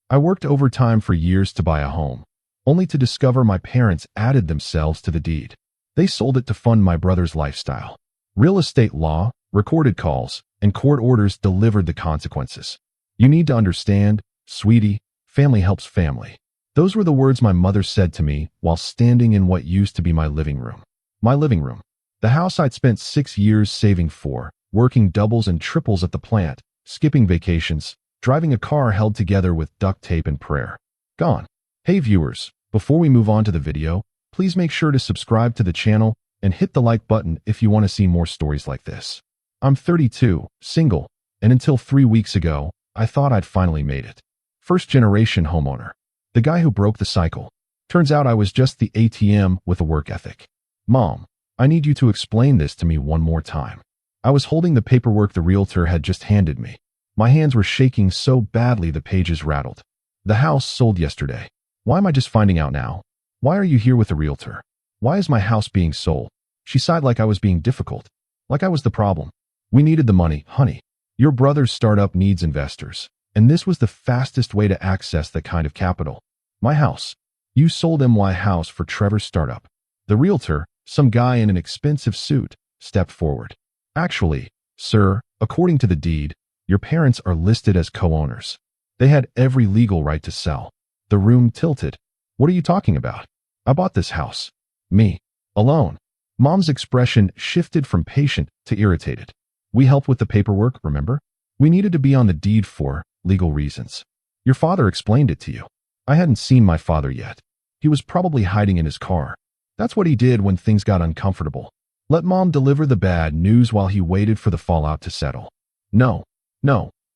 I worked overtime for years to buy a home, only to discover my parents added themselves to the deed. They sold it to fund my brother's lifestyle. Real estate law, recorded calls, and court orders delivered the consequences. You need to understand, sweetie, family helps family. Those were the words my mother said to me while standing in what used to be my living room. My living room. The house I'd spent 6 years saving for, working doubles and triples at the plant, skipping vacations, driving a car held together with duct tape and prayer. Gone. Hey viewers, before we move on to the video, please make sure to subscribe to the channel and hit the like button if you want to see more stories like this. I'm 32, single, and until 3 weeks ago, I thought I'd finally made it. First-generation homeowner. The guy who broke the cycle. Turns out I was just the ATM with a work ethic. Mom, I need you to explain this to me one more time. I was holding the paperwork the realtor had just handed me. My hands were shaking so badly the pages rattled. The house sold yesterday. Why am I just finding out now? Why are you here with the realtor? Why is my house being sold? She sighed like I was being difficult. Like I was the problem. We needed the money, honey. Your brother's startup needs investors, and this was the fastest way to access that kind of capital. My house. You sold my house for Trevor's startup. The realtor, some guy in an expensive suit, stepped forward. Actually, sir, according to the deed, your parents are listed as co-owners. They had every legal right to sell. The room tilted. What are you talking about? I bought this house. Me. Alone. Mom's expression shifted from patient to irritated. We helped with the paperwork, remember? We needed to be on the deed for legal reasons. Your father explained it to you. I hadn't seen my father yet. He was probably hiding in his car. That's what he did when things got uncomfortable. Let Mom deliver the bad news while he waited for the fallout to settle. No.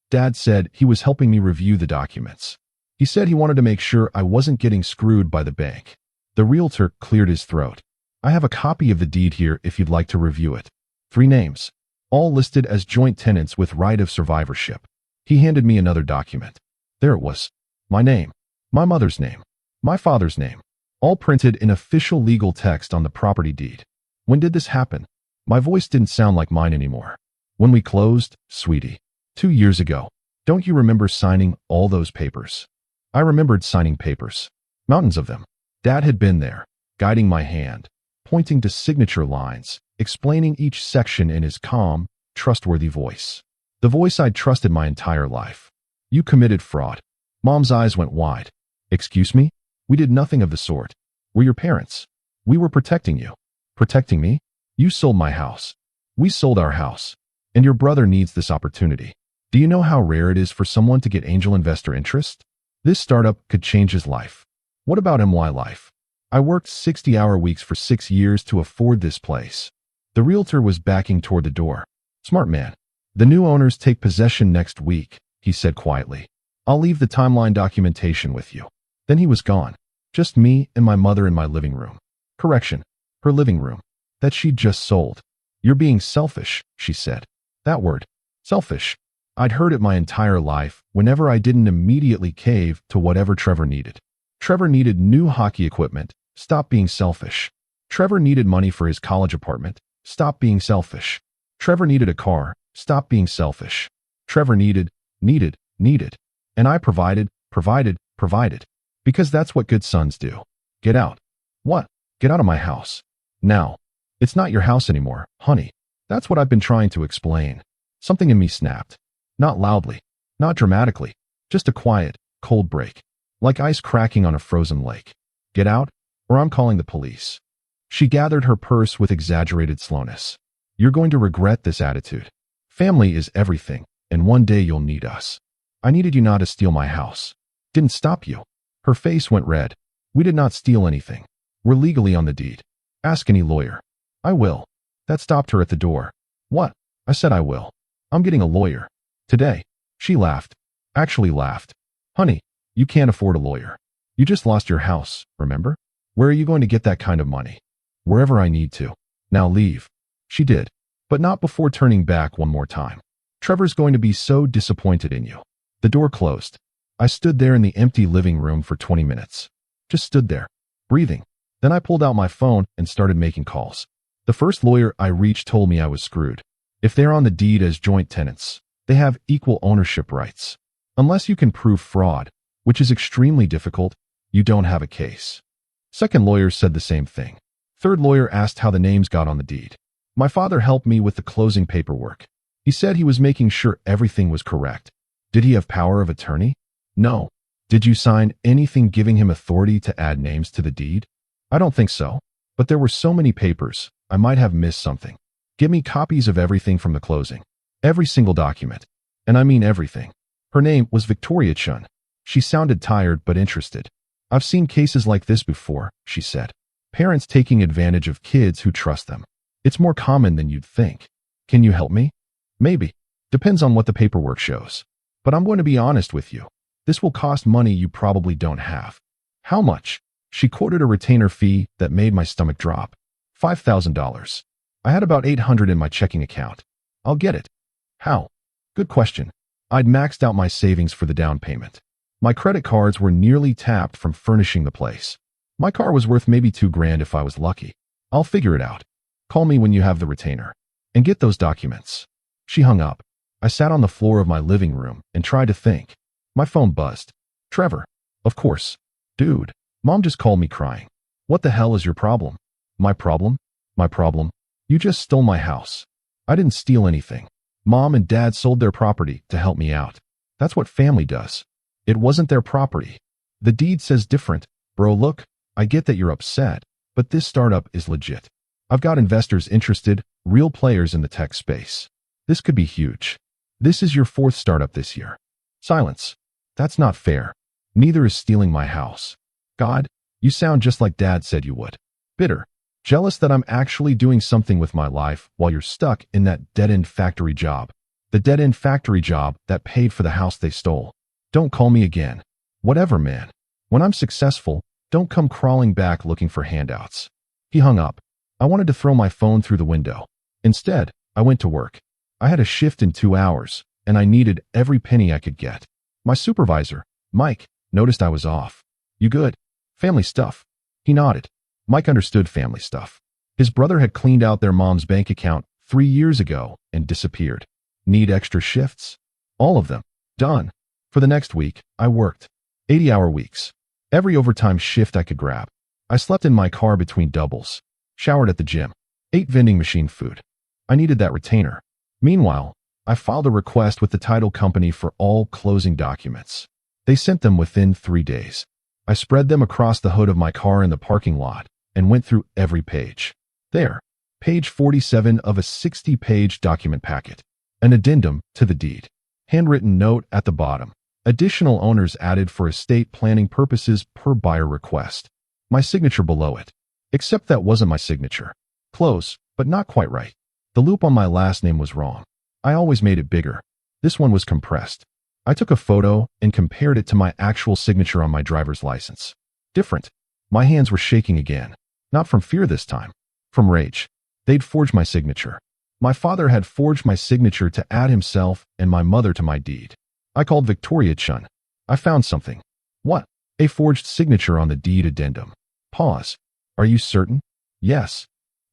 Dad said he was helping me review the documents. He said he wanted to make sure I wasn't getting screwed by the bank. The realtor cleared his throat. I have a copy of the deed here if you'd like to review it. 3 names. All listed as joint tenants with right of survivorship. He handed me another document. There it was. My name. My mother's name. My father's name. All printed in official legal text on the property deed. When did this happen? My voice didn't sound like mine anymore. When we closed, sweetie. 2 years ago. Don't you remember signing all those papers? I remembered signing papers. Mountains of them. Dad had been there, guiding my hand, pointing to signature lines, explaining each section in his calm, trustworthy voice. The voice I'd trusted my entire life. You committed fraud. Mom's eyes went wide. Excuse me? We did nothing of the sort. We're your parents. We were protecting you. Protecting me? You sold my house. We sold our house. And your brother needs this opportunity. Do you know how rare it is for someone to get angel investor interest? This startup could change his life. What about my life? I worked 60-hour weeks for 6 years to afford this place. The realtor was backing toward the door. Smart man. The new owners take possession next week, he said quietly. I'll leave the timeline documentation with you. Then he was gone. Just me and my mother in my living room. Correction. Her living room. That she'd just sold. You're being selfish, she said. That word. Selfish. I'd heard it my entire life whenever I didn't immediately cave to whatever Trevor needed. Trevor needed new hockey equipment. Stop being selfish. Trevor needed money for his college apartment. Stop being selfish. Trevor needed a car. Stop being selfish. Trevor needed. And I provided. Because that's what good sons do. Get out. What? Get out of my house. Now. It's not your house anymore, honey. That's what I've been trying to explain. Something in me snapped. Not loudly. Not dramatically. Just a quiet, cold break. Like ice cracking on a frozen lake. Get out, or I'm calling the police. She gathered her purse with exaggerated slowness. You're going to regret this attitude. Family is everything, and one day you'll need us. I needed you not to steal my house. Didn't stop you. Her face went red. We did not steal anything. We're legally on the deed. Ask any lawyer. I will. That stopped her at the door. What? I said I will. I'm getting a lawyer. Today. She laughed. Actually laughed. Honey, you can't afford a lawyer. You just lost your house, remember? Where are you going to get that kind of money? Wherever I need to. Now leave. She did. But not before turning back one more time. Trevor's going to be so disappointed in you. The door closed. I stood there in the empty living room for 20 minutes. Just stood there, breathing. Then I pulled out my phone and started making calls. The first lawyer I reached told me I was screwed. If they're on the deed as joint tenants, they have equal ownership rights. Unless you can prove fraud, which is extremely difficult. You don't have a case. Second lawyer said the same thing. Third lawyer asked how the names got on the deed. My father helped me with the closing paperwork. He said he was making sure everything was correct. Did he have power of attorney? No. Did you sign anything giving him authority to add names to the deed? I don't think so. But there were so many papers, I might have missed something. Give me copies of everything from the closing. Every single document. And I mean everything. Her name was Victoria Chun. She sounded tired but interested. I've seen cases like this before, she said. Parents taking advantage of kids who trust them. It's more common than you'd think. Can you help me? Maybe. Depends on what the paperwork shows. But I'm going to be honest with you. This will cost money you probably don't have. How much? She quoted a retainer fee that made my stomach drop. $5,000. I had about $800 in my checking account. I'll get it. How? Good question. I'd maxed out my savings for the down payment. My credit cards were nearly tapped from furnishing the place. My car was worth maybe $2,000 if I was lucky. I'll figure it out. Call me when you have the retainer. And get those documents. She hung up. I sat on the floor of my living room and tried to think. My phone buzzed. Trevor. Of course. Dude. Mom just called me crying. What the hell is your problem? My problem? My problem? You just stole my house. I didn't steal anything. Mom and Dad sold their property to help me out. That's what family does. It wasn't their property. The deed says different. Bro, look, I get that you're upset, but this startup is legit. I've got investors interested, real players in the tech space. This could be huge. This is your fourth startup this year. Silence. That's not fair. Neither is stealing my house. God, you sound just like Dad said you would. Bitter. Jealous that I'm actually doing something with my life while you're stuck in that dead-end factory job. The dead-end factory job that paid for the house they stole. Don't call me again. Whatever, man. When I'm successful, don't come crawling back looking for handouts. He hung up. I wanted to throw my phone through the window. Instead, I went to work. I had a shift in 2 hours, and I needed every penny I could get. My supervisor, Mike, noticed I was off. You good? Family stuff. He nodded. Mike understood family stuff. His brother had cleaned out their mom's bank account 3 years ago and disappeared. Need extra shifts? All of them. Done. For the next week, I worked 80-hour weeks. Every overtime shift I could grab. I slept in my car between doubles. Showered at the gym. Ate vending machine food. I needed that retainer. Meanwhile, I filed a request with the title company for all closing documents. They sent them within 3 days. I spread them across the hood of my car in the parking lot and went through every page. There, page 47 of a 60-page document packet. An addendum to the deed. Handwritten note at the bottom. Additional owners added for estate planning purposes per buyer request. My signature below it. Except that wasn't my signature. Close, but not quite right. The loop on my last name was wrong. I always made it bigger. This one was compressed. I took a photo and compared it to my actual signature on my driver's license. Different. My hands were shaking again. Not from fear this time. From rage. They'd forged my signature. My father had forged my signature to add himself and my mother to my deed. I called Victoria Chun. I found something. What? A forged signature on the deed addendum. Pause. Are you certain? Yes.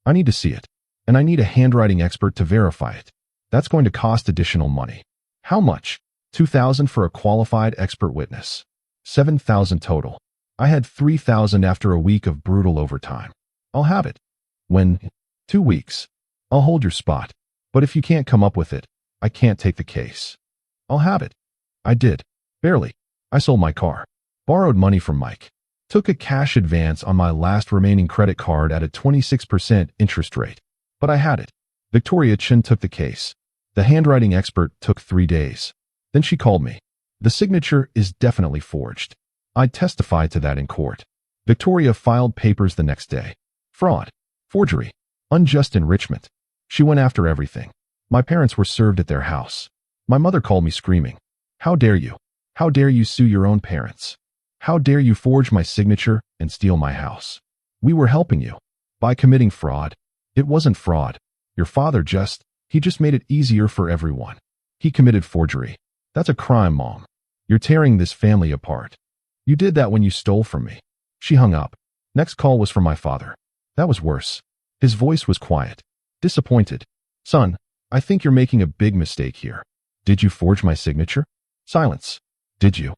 I need to see it. And I need a handwriting expert to verify it. That's going to cost additional money. How much? $2,000 for a qualified expert witness. $7,000 total. I had $3,000 after a week of brutal overtime. I'll have it. When? 2 weeks. I'll hold your spot. But if you can't come up with it, I can't take the case. I'll have it. I did. Barely. I sold my car. Borrowed money from Mike. Took a cash advance on my last remaining credit card at a 26% interest rate. But I had it. Victoria Chin took the case. The handwriting expert took 3 days. Then she called me. The signature is definitely forged. I testified to that in court. Victoria filed papers the next day. Fraud. Forgery. Unjust enrichment. She went after everything. My parents were served at their house. My mother called me screaming. How dare you? How dare you sue your own parents? How dare you forge my signature and steal my house? We were helping you. By committing fraud. It wasn't fraud. Your father he just made it easier for everyone. He committed forgery. That's a crime, Mom. You're tearing this family apart. You did that when you stole from me. She hung up. Next call was from my father. That was worse. His voice was quiet. Disappointed. Son, I think you're making a big mistake here. Did you forge my signature? Silence. Did you?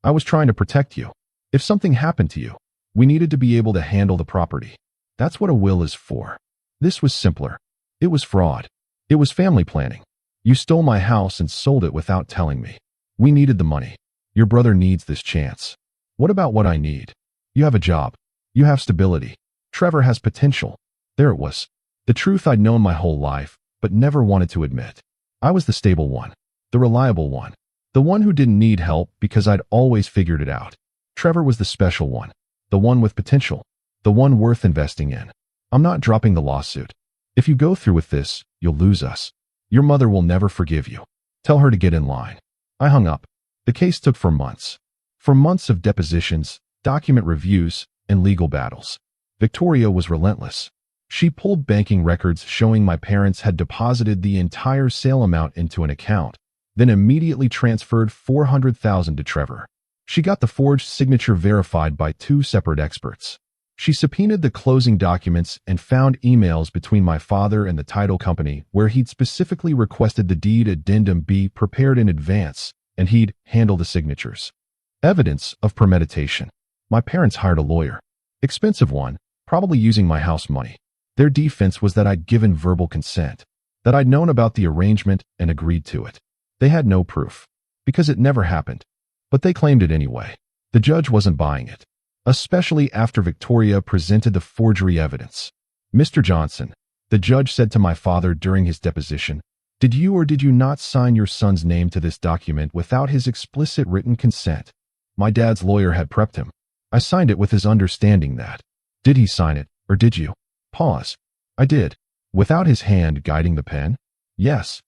I was trying to protect you. If something happened to you, we needed to be able to handle the property. That's what a will is for. This was simpler. It was fraud. It was family planning. You stole my house and sold it without telling me. We needed the money. Your brother needs this chance. What about what I need? You have a job. You have stability. Trevor has potential. There it was. The truth I'd known my whole life, but never wanted to admit. I was the stable one. The reliable one. The one who didn't need help because I'd always figured it out. Trevor was the special one. The one with potential. The one worth investing in. I'm not dropping the lawsuit. If you go through with this, you'll lose us. Your mother will never forgive you. Tell her to get in line. I hung up. The case took for months. For months of depositions, document reviews, and legal battles. Victoria was relentless. She pulled banking records showing my parents had deposited the entire sale amount into an account, then immediately transferred $400,000 to Trevor. She got the forged signature verified by 2 separate experts. She subpoenaed the closing documents and found emails between my father and the title company where he'd specifically requested the deed addendum be prepared in advance, and he'd handle the signatures. Evidence of premeditation. My parents hired a lawyer. Expensive one, probably using my house money. Their defense was that I'd given verbal consent, that I'd known about the arrangement and agreed to it. They had no proof, because it never happened. But they claimed it anyway. The judge wasn't buying it, especially after Victoria presented the forgery evidence. Mr. Johnson, the judge said to my father during his deposition, did you or did you not sign your son's name to this document without his explicit written consent? My dad's lawyer had prepped him. I signed it with his understanding that. Did he sign it, or did you? Pause. I did. Without his hand guiding the pen? Yes.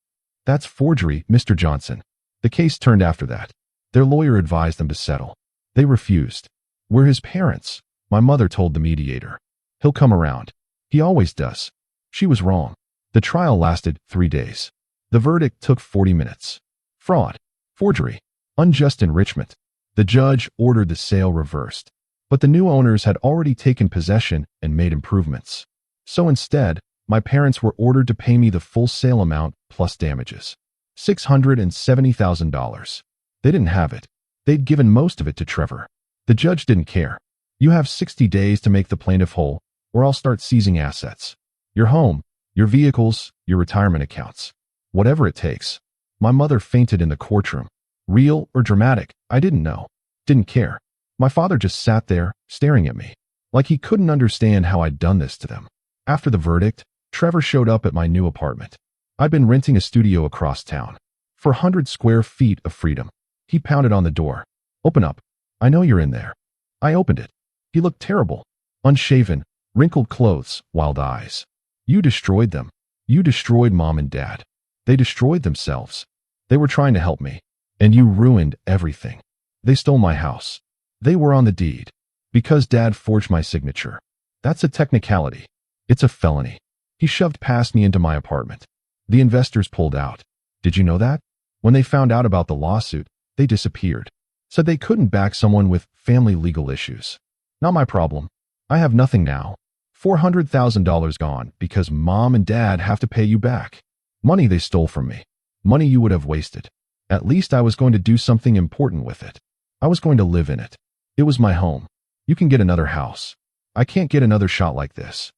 That's forgery, Mr. Johnson. The case turned after that. Their lawyer advised them to settle. They refused. We're his parents, my mother told the mediator. He'll come around. He always does. She was wrong. The trial lasted 3 days. The verdict took 40 minutes. Fraud. Forgery. Unjust enrichment. The judge ordered the sale reversed. But the new owners had already taken possession and made improvements. So instead, my parents were ordered to pay me the full sale amount plus damages. $670,000. They didn't have it. They'd given most of it to Trevor. The judge didn't care. You have 60 days to make the plaintiff whole, or I'll start seizing assets. Your home, your vehicles, your retirement accounts. Whatever it takes. My mother fainted in the courtroom. Real or dramatic, I didn't know. Didn't care. My father just sat there, staring at me, like he couldn't understand how I'd done this to them. After the verdict, Trevor showed up at my new apartment. I'd been renting a studio across town. For 100 square feet of freedom. He pounded on the door. Open up. I know you're in there. I opened it. He looked terrible. Unshaven, wrinkled clothes, wild eyes. You destroyed them. You destroyed Mom and Dad. They destroyed themselves. They were trying to help me. And you ruined everything. They stole my house. They were on the deed. Because Dad forged my signature. That's a technicality. It's a felony. He shoved past me into my apartment. The investors pulled out. Did you know that? When they found out about the lawsuit, they disappeared. Said they couldn't back someone with family legal issues. Not my problem. I have nothing now. $400,000 gone because Mom and Dad have to pay you back. Money they stole from me. Money you would have wasted. At least I was going to do something important with it. I was going to live in it. It was my home. You can get another house. I can't get another shot like this.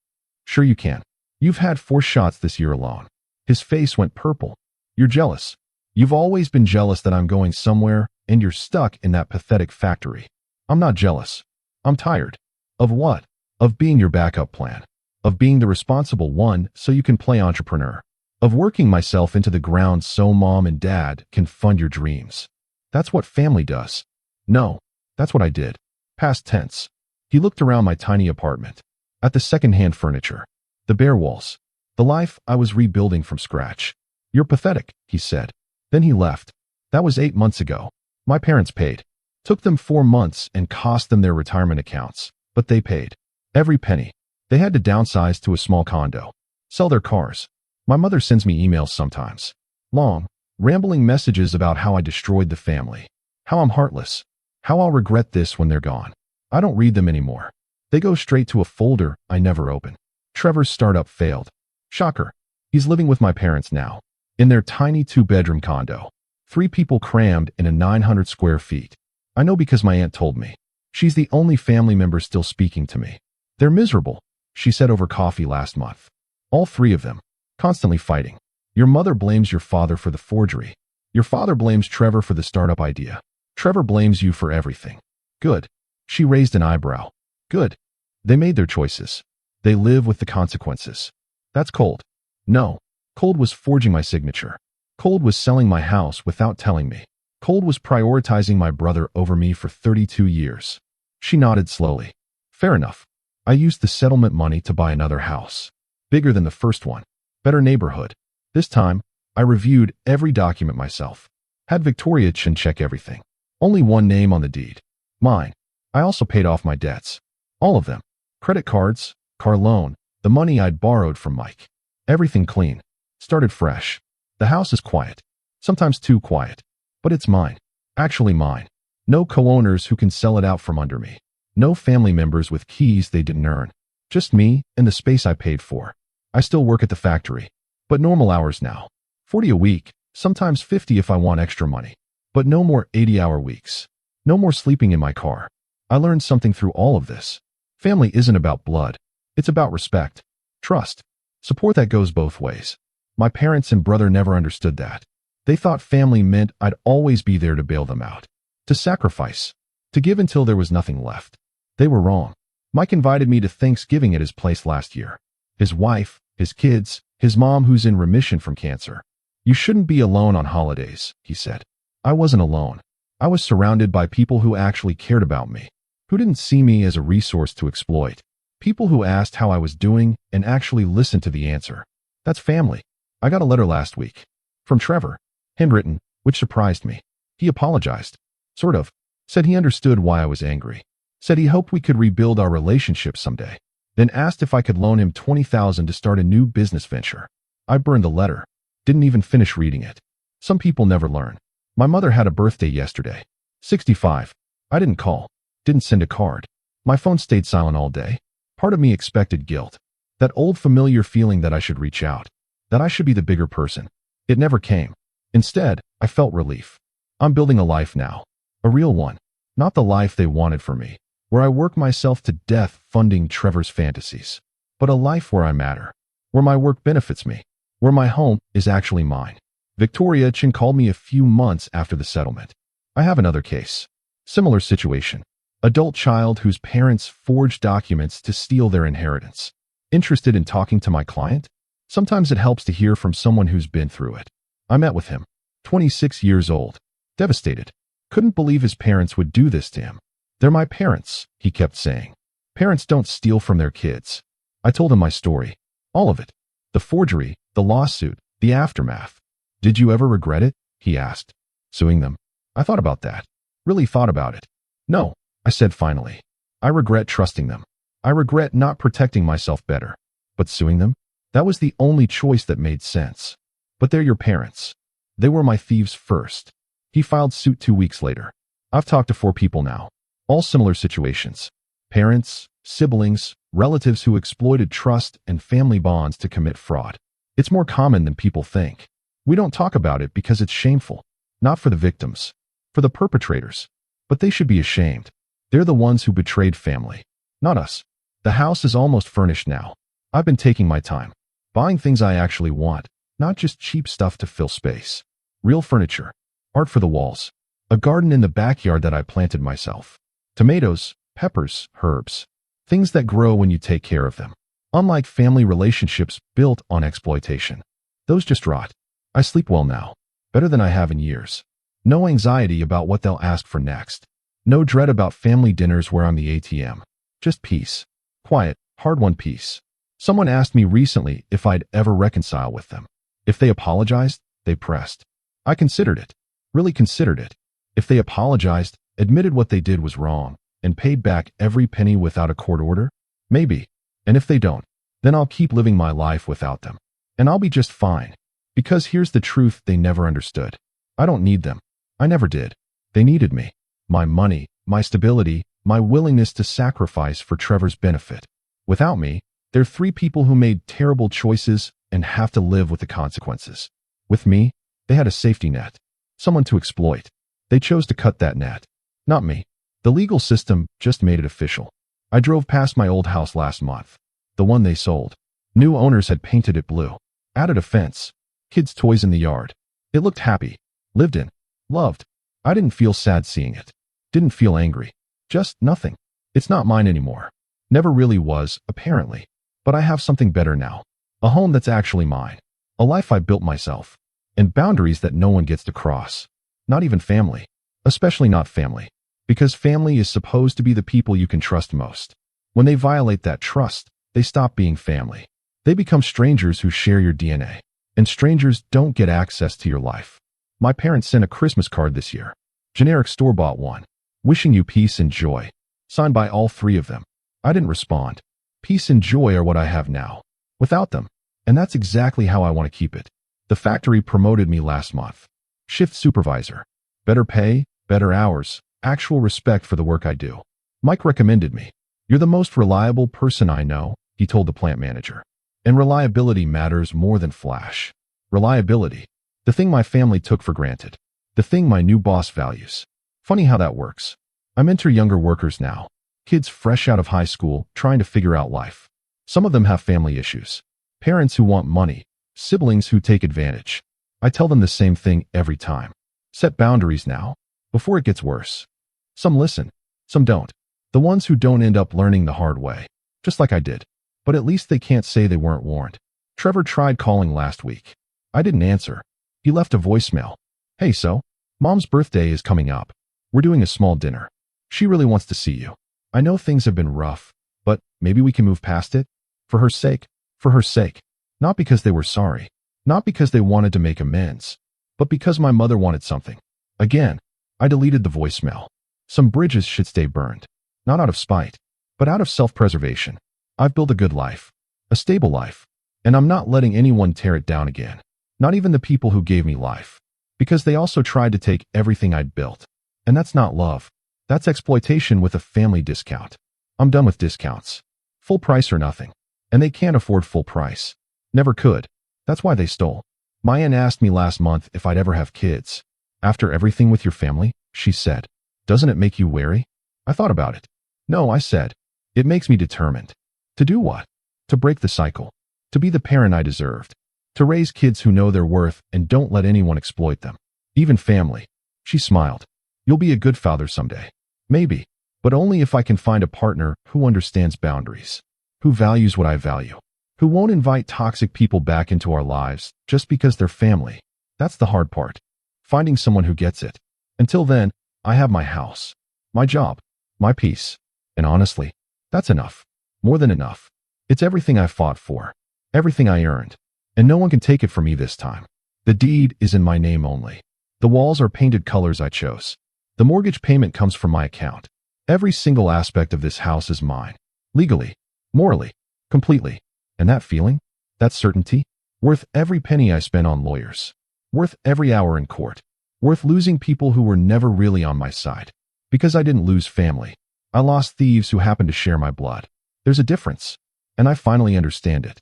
Sure you can. You've had 4 shots this year alone. His face went purple. You're jealous. You've always been jealous that I'm going somewhere and you're stuck in that pathetic factory. I'm not jealous. I'm tired. Of what? Of being your backup plan. Of being the responsible one so you can play entrepreneur. Of working myself into the ground so Mom and Dad can fund your dreams. That's what family does. No, that's what I did. Past tense. He looked around my tiny apartment. At the second-hand furniture. The bare walls. The life I was rebuilding from scratch. You're pathetic, he said. Then he left. That was 8 months ago. My parents paid. Took them 4 months and cost them their retirement accounts. But they paid. Every penny. They had to downsize to a small condo. Sell their cars. My mother sends me emails sometimes. Long, rambling messages about how I destroyed the family. How I'm heartless. How I'll regret this when they're gone. I don't read them anymore. They go straight to a folder I never open. Trevor's startup failed. Shocker. He's living with my parents now. In their tiny 2-bedroom condo. 3 people crammed in a 900 square feet. I know because my aunt told me. She's the only family member still speaking to me. They're miserable, she said over coffee last month. All three of them. Constantly fighting. Your mother blames your father for the forgery. Your father blames Trevor for the startup idea. Trevor blames you for everything. Good. She raised an eyebrow. Good. They made their choices. They live with the consequences. That's cold. No. Cold was forging my signature. Cold was selling my house without telling me. Cold was prioritizing my brother over me for 32 years. She nodded slowly. Fair enough. I used the settlement money to buy another house. Bigger than the first one. Better neighborhood. This time, I reviewed every document myself. Had Victoria check everything. Only one name on the deed. Mine. I also paid off my debts. All of them. Credit cards, car loan, the money I'd borrowed from Mike. Everything clean. Started fresh. The house is quiet. Sometimes too quiet. But it's mine. Actually mine. No co-owners who can sell it out from under me. No family members with keys they didn't earn. Just me and the space I paid for. I still work at the factory. But normal hours now. 40 a week, sometimes 50 if I want extra money. But no more 80-hour weeks. No more sleeping in my car. I learned something through all of this. Family isn't about blood. It's about respect, trust, support that goes both ways. My parents and brother never understood that. They thought family meant I'd always be there to bail them out, to sacrifice, to give until there was nothing left. They were wrong. Mike invited me to Thanksgiving at his place last year. His wife, his kids, his mom who's in remission from cancer. You shouldn't be alone on holidays, he said. I wasn't alone. I was surrounded by people who actually cared about me, who didn't see me as a resource to exploit. People who asked how I was doing and actually listened to the answer. That's family. I got a letter last week. From Trevor. Handwritten, which surprised me. He apologized. Sort of. Said he understood why I was angry. Said he hoped we could rebuild our relationship someday. Then asked if I could loan him $20,000 to start a new business venture. I burned the letter. Didn't even finish reading it. Some people never learn. My mother had a birthday yesterday. 65. I didn't call. Didn't send a card. My phone stayed silent all day. Part of me expected guilt. That old familiar feeling that I should reach out. That I should be the bigger person. It never came. Instead, I felt relief. I'm building a life now. A real one. Not the life they wanted for me, where I work myself to death funding Trevor's fantasies. But a life where I matter. Where my work benefits me. Where my home is actually mine. Victoria Chin called me a few months after the settlement. I have another case. Similar situation. Adult child whose parents forged documents to steal their inheritance. Interested in talking to my client? Sometimes it helps to hear from someone who's been through it. I met with him. 26 years old. Devastated. Couldn't believe his parents would do this to him. They're my parents, he kept saying. Parents don't steal from their kids. I told him my story. All of it. The forgery, the lawsuit, the aftermath. Did you ever regret it? He asked. Suing them? I thought about that. Really thought about it. No, I said finally. I regret trusting them. I regret not protecting myself better. But suing them? That was the only choice that made sense. But they're your parents. They were my thieves first. He filed suit 2 weeks later. I've talked to 4 people now. All similar situations. Parents, siblings, relatives who exploited trust and family bonds to commit fraud. It's more common than people think. We don't talk about it because it's shameful. Not for the victims. For the perpetrators. But they should be ashamed. They're the ones who betrayed family. Not us. The house is almost furnished now. I've been taking my time. Buying things I actually want. Not just cheap stuff to fill space. Real furniture. Art for the walls. A garden in the backyard that I planted myself. Tomatoes, peppers, herbs. Things that grow when you take care of them. Unlike family relationships built on exploitation. Those just rot. I sleep well now. Better than I have in years. No anxiety about what they'll ask for next. No dread about family dinners where I'm the ATM. Just peace. Quiet, hard-won peace. Someone asked me recently if I'd ever reconcile with them. If they apologized, they pressed. I considered it. Really considered it. If they apologized, admitted what they did was wrong, and paid back every penny without a court order? Maybe. And if they don't, then I'll keep living my life without them. And I'll be just fine. Because here's the truth they never understood. I don't need them. I never did. They needed me. My money, my stability, my willingness to sacrifice for Trevor's benefit. Without me, they're 3 people who made terrible choices and have to live with the consequences. With me, they had a safety net. Someone to exploit. They chose to cut that net. Not me. The legal system just made it official. I drove past my old house last month. The one they sold. New owners had painted it blue. Added a fence. Kids' toys in the yard. It looked happy. Lived in. Loved. I didn't feel sad seeing it. Didn't feel angry. Just nothing. It's not mine anymore. Never really was, apparently. But I have something better now. A home that's actually mine. A life I built myself. And boundaries that no one gets to cross. Not even family. Especially not family. Because family is supposed to be the people you can trust most. When they violate that trust, they stop being family. They become strangers who share your DNA. And strangers don't get access to your life. My parents sent a Christmas card this year. Generic store-bought one. Wishing you peace and joy. Signed by all three of them. I didn't respond. Peace and joy are what I have now. Without them. And that's exactly how I want to keep it. The factory promoted me last month. Shift supervisor. Better pay, better hours, actual respect for the work I do. Mike recommended me. You're the most reliable person I know, he told the plant manager. And reliability matters more than flash. Reliability. The thing my family took for granted. The thing my new boss values. Funny how that works. I mentor younger workers now. Kids fresh out of high school trying to figure out life. Some of them have family issues. Parents who want money. Siblings who take advantage. I tell them the same thing every time. Set boundaries now, before it gets worse. Some listen. Some don't. The ones who don't end up learning the hard way. Just like I did. But at least they can't say they weren't warned. Trevor tried calling last week. I didn't answer. He left a voicemail. Hey, so? Mom's birthday is coming up. We're doing a small dinner. She really wants to see you. I know things have been rough, but maybe we can move past it? For her sake. For her sake. Not because they were sorry. Not because they wanted to make amends. But because my mother wanted something. Again, I deleted the voicemail. Some bridges should stay burned. Not out of spite, but out of self-preservation. I've built a good life. A stable life. And I'm not letting anyone tear it down again. Not even the people who gave me life. Because they also tried to take everything I'd built. And that's not love. That's exploitation with a family discount. I'm done with discounts. Full price or nothing. And they can't afford full price. Never could. That's why they stole. My aunt asked me last month if I'd ever have kids. After everything with your family, she said, doesn't it make you wary? I thought about it. No, I said. It makes me determined. To do what? To break the cycle. To be the parent I deserved. To raise kids who know their worth and don't let anyone exploit them. Even family. She smiled. You'll be a good father someday. Maybe. But only if I can find a partner who understands boundaries. Who values what I value. Who won't invite toxic people back into our lives just because they're family. That's the hard part. Finding someone who gets it. Until then, I have my house. My job. My peace. And honestly, that's enough. More than enough. It's everything I fought for. Everything I earned. And no one can take it from me this time. The deed is in my name only. The walls are painted colors I chose. The mortgage payment comes from my account. Every single aspect of this house is mine. Legally. Morally. Completely. And that feeling? That certainty? Worth every penny I spent on lawyers. Worth every hour in court. Worth losing people who were never really on my side. Because I didn't lose family. I lost thieves who happened to share my blood. There's a difference. And I finally understand it.